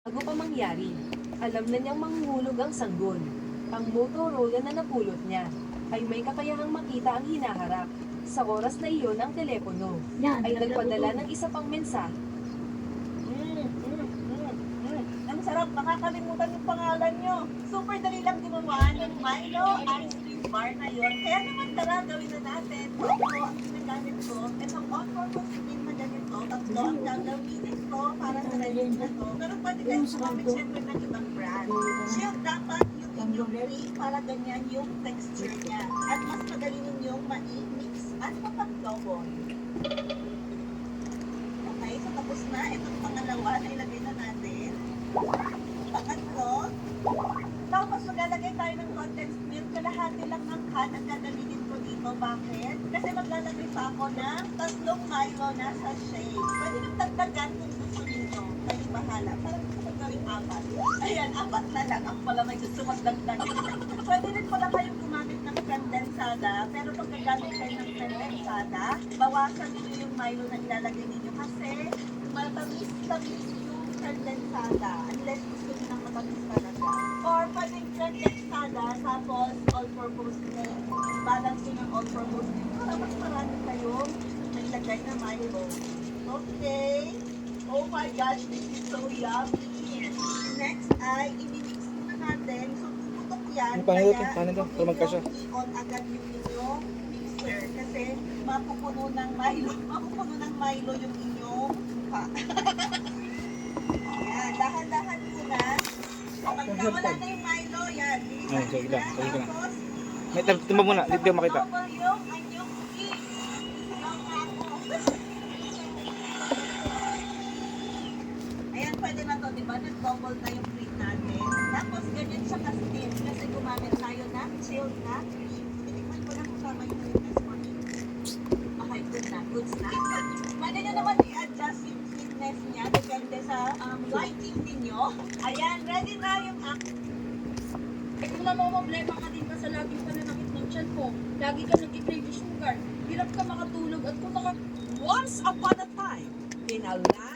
Bago pa mangyari, alam na niyang manghuhulog ang sanggol. Ang Motorola na napulot niya ay may kakayahang makita ang hinaharap. Sa oras na iyon ang telepono ay nagpadala ng isa pang mensahe. Ang sarap, makakalimutan yung pangalan nyo. Super dali lang gumawa ng Milo ice cream bar na yun. Kaya naman tara, gawin na natin. Ito, ang ginagamit ko, itong on-purpose cream na ganito, tatlo ang gagawin ko para sa relief na to. Pero pwede kayo sumamit syempre ng ibang brand. Shield dapat yung inyong cream para ganyan yung texture niya. At mas madali ninyong ma-mix at mapag-double. Okay, so tapos na. Itong pangalawa na ilagay na natin. Pangatlo, tapos maglalagay tayo ng condensed milk. Kalahati lang ng can ang gagamitin ko dito. Bakit? Kasi maglalagay pa ako ng 3 Milo na sachet. Pwede nang dagdagan kung gusto nito. Kayo bahala. Parang gusto ko gawing 4. Ayan, 4 na lang. Ako pala may gusto magdagdag. Pwede rin pala kayong gumamit ng condensada. Pero pag gagamit kayo ng condensada, bawasan nyo yung Milo na ilalagay ninyo. Kasi matamis-tamis yung condensada. Unless gusto nyo ng matamis talaga. Or pwedeng condensada tapos all-purpose milk. Balance nyo ng all-purpose milk. Para mas marami kayong nailagay na Milo. Okay. Oh my gosh, this is so yummy. Next ay i-mix muna natin. So tututok yan. Paano ito? Paano ito? Para magkasya. I-on agad yung inyong mixer. Kasi mapupuno ng Milo yung inyong mukha. Yan, dahan-dahan muna. Kapag nawala na yung Milo, yan. Ay, sige lang, sige lang. Tapos, May tumba muna, dito makita. double yung inyong cream. Lang na ako. Ayan, pwede na to, di ba? Nag-double na yung cream natin. Tapos, ganyan siya ka-steam kasi gumamit tayo ng chilled na cream. Titikman ko lang kung tama yung sweetness mo. Okay, good na, goods na. Pwede nyo naman i-adjust yung sweetness niya depende sa liking ninyo. Ayan, ready na yung Eh kung namomblema ka din ba sa laging pananakit ng tiyan mo, lagi ka nag-crave sugar, hirap ka makatulog at kung Once upon a time, in a land